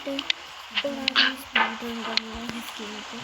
orang sebenarnya miskin itu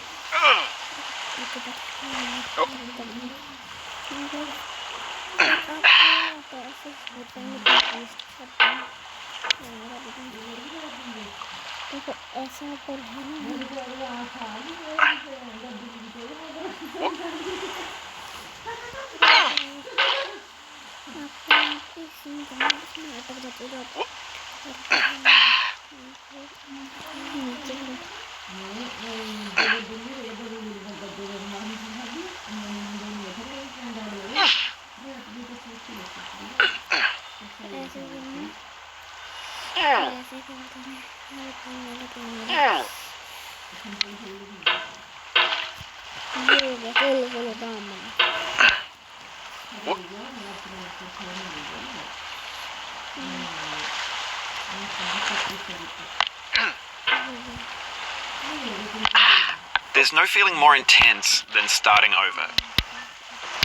There's no feeling more intense than starting over.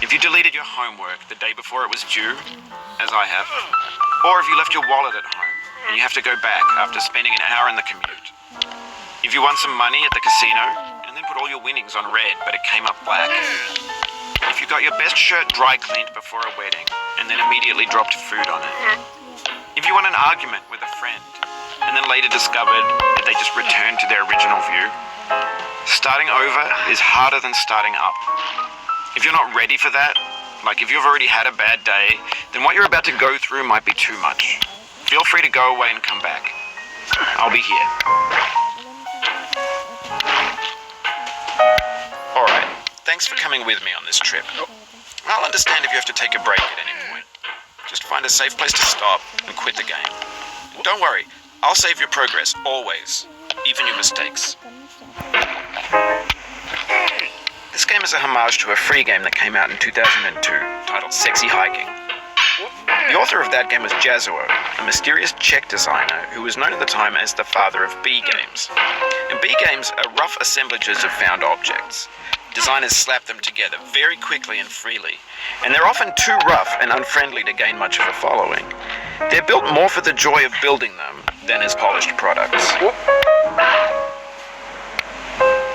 If you deleted your homework the day before it was due, as I have, or if you left your wallet at home and you have to go back after spending an hour in the commute. If you won some money at the casino and then put all your winnings on red but it came up black. If you got your best shirt dry cleaned before a wedding and then immediately dropped food on it. If you won an argument with a friend and then later discovered that they just returned to their original view. Starting over is harder than starting up. If you're not ready for that, like if you've already had a bad day, then what you're about to go through might be too much. Feel free to go away and come back. I'll be here. Alright, thanks for coming with me on this trip. I'll understand if you have to take a break at any point. Just find a safe place to stop and quit the game. And don't worry, I'll save your progress, always. Even your mistakes. This game is a homage to a free game that came out in 2002, titled Sexy Hiking. The author of that game was Jazuo, a mysterious Czech designer who was known at the time as the father of B games. And B games are rough assemblages of found objects. Designers slap them together very quickly and freely, and they're often too rough and unfriendly to gain much of a following. They're built more for the joy of building them than as polished products.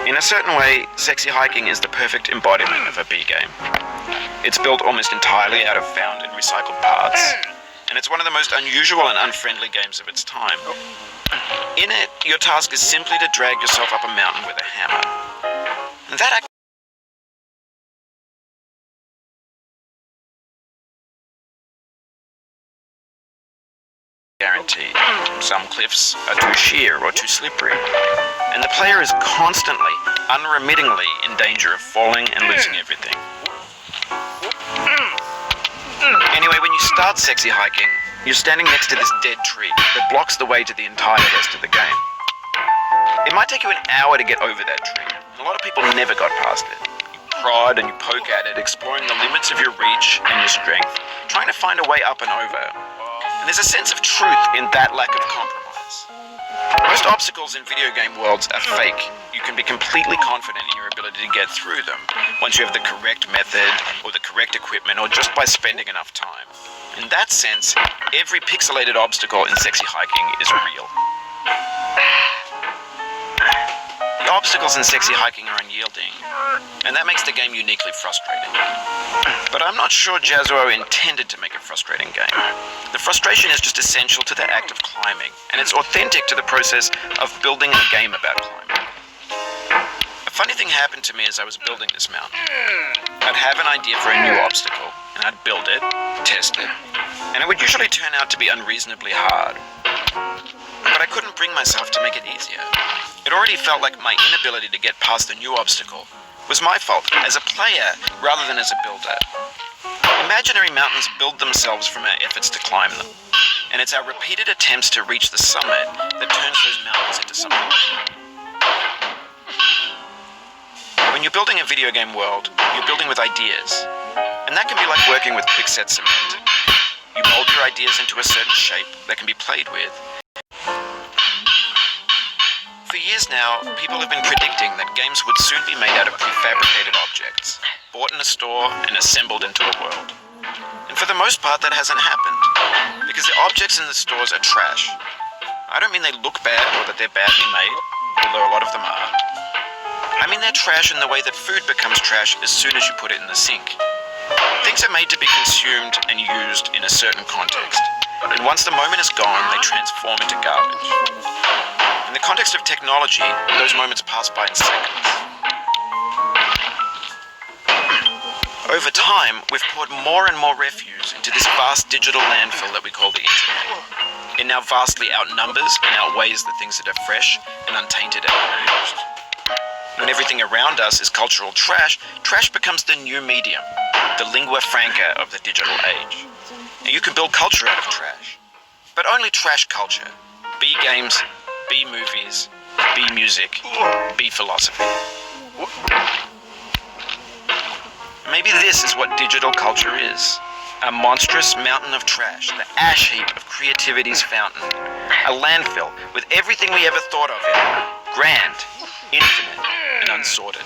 In a certain way, Sexy Hiking is the perfect embodiment of a B game. It's built almost entirely out of found and recycled parts, and it's one of the most unusual and unfriendly games of its time. In it, your task is simply to drag yourself up a mountain with a hammer. And that guaranteed. Some cliffs are too sheer or too slippery, and the player is constantly, unremittingly in danger of falling and losing everything. Anyway, when you start Sexy Hiking, you're standing next to this dead tree that blocks the way to the entire rest of the game. It might take you an hour to get over that tree, and a lot of people never got past it. You prod and you poke at it, exploring the limits of your reach and your strength, trying to find a way up and over. And there's a sense of truth in that lack of compromise. Most obstacles in video game worlds are fake. You can be completely confident in your ability to get through them once you have the correct method or the correct equipment or just by spending enough time. In that sense, every pixelated obstacle in Sexy Hiking is real. The obstacles in Sexy Hiking are unyielding, and that makes the game uniquely frustrating. But I'm not sure Jazuo intended to make a frustrating game. The frustration is just essential to the act of climbing, and it's authentic to the process of building a game about climbing. A funny thing happened to me as I was building this mountain. I'd have an idea for a new obstacle, and I'd build it, test it, and it would usually turn out to be unreasonably hard. But I couldn't bring myself to make it easier. It already felt like my inability to get past the new obstacle was my fault as a player rather than as a builder. Imaginary mountains build themselves from our efforts to climb them, and it's our repeated attempts to reach the summit that turns those mountains into something new. When you're building a video game world, you're building with ideas, and that can be like working with quickset cement. You mold your ideas into a certain shape that can be played with. For years now, people have been predicting that games would soon be made out of prefabricated objects, bought in a store and assembled into a world. And for the most part, that hasn't happened, because the objects in the stores are trash. I don't mean they look bad or that they're badly made, although a lot of them are. I mean they're trash in the way that food becomes trash as soon as you put it in the sink. Things are made to be consumed and used in a certain context, and once the moment is gone, they transform into garbage. In the context of technology, those moments pass by in seconds. Over time, we've poured more and more refuse into this vast digital landfill that we call the internet. It now vastly outnumbers and outweighs the things that are fresh and untainted and unused. When everything around us is cultural trash, trash becomes the new medium, the lingua franca of the digital age. And you can build culture out of trash. But only trash culture. Be games, be movies, be music, be philosophy. Maybe this is what digital culture is. A monstrous mountain of trash, the ash heap of creativity's fountain. A landfill with everything we ever thought of in it. Grand, infinite, and unsorted.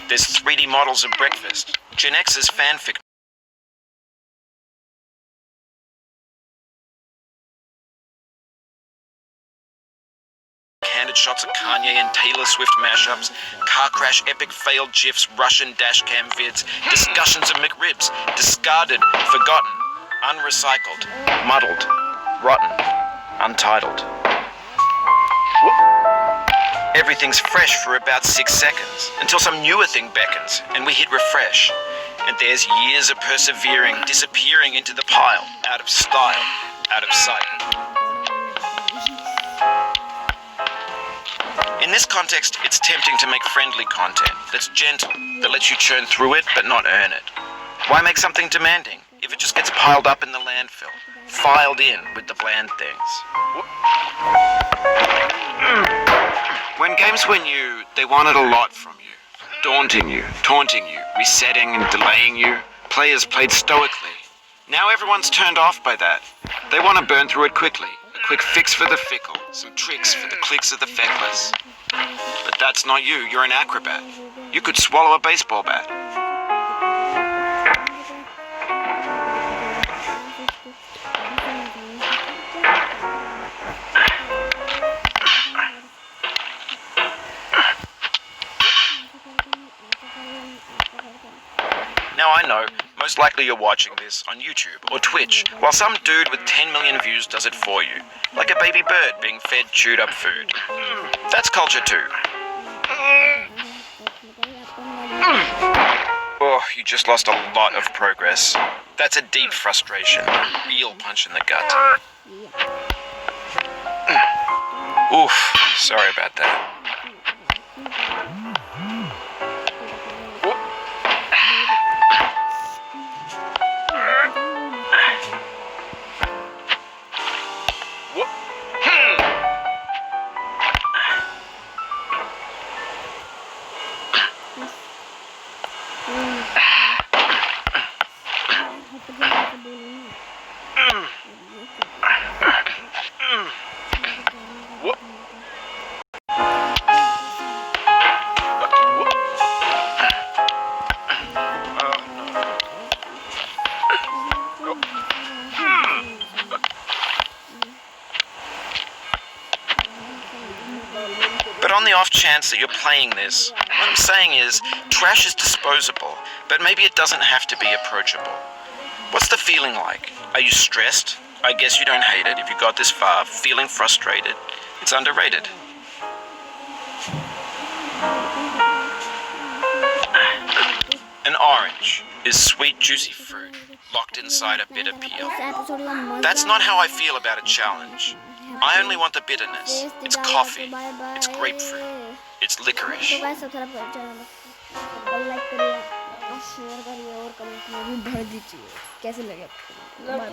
There's 3D models of breakfast. Gen X's fanfic. Candid shots of Kanye and Taylor Swift mashups, car crash epic failed GIFs, Russian dashcam vids, discussions of McRibs, discarded, forgotten, unrecycled, muddled, rotten, untitled. Everything's fresh for about 6 seconds, until some newer thing beckons, and we hit refresh. And there's years of persevering, disappearing into the pile, out of style, out of sight. In this context, it's tempting to make friendly content that's gentle, that lets you churn through it but not earn it. Why make something demanding if it just gets piled up in the landfill, filed in with the bland things? When games were new, they wanted a lot from you. Daunting you, taunting you, resetting and delaying you. Players played stoically. Now everyone's turned off by that. They want to burn through it quickly. A quick fix for the fickle, some tricks for the clicks of the feckless. But that's not you, you're an acrobat. You could swallow a baseball bat. Now I know, most likely you're watching this on YouTube or Twitch, while some dude with 10 million views does it for you, like a baby bird being fed chewed up food. That's culture too. Oh, you just lost a lot of progress. That's a deep frustration, a real punch in the gut. Oof, sorry about that. But on the off chance that you're playing this, what I'm saying is, trash is disposable, but maybe it doesn't have to be approachable. What's the feeling like? Are you stressed? I guess you don't hate it if you got this far. Feeling frustrated? It's underrated. An orange is sweet, juicy fruit, locked inside a bitter peel. That's not how I feel about a challenge. I only want the bitterness. It's coffee. It's grapefruit. It's licorice. तो guys subscribe करिए channel को और like करिए और share करिए और comment में भी भर दीजिए कैसे लगे आपको। Bye bye.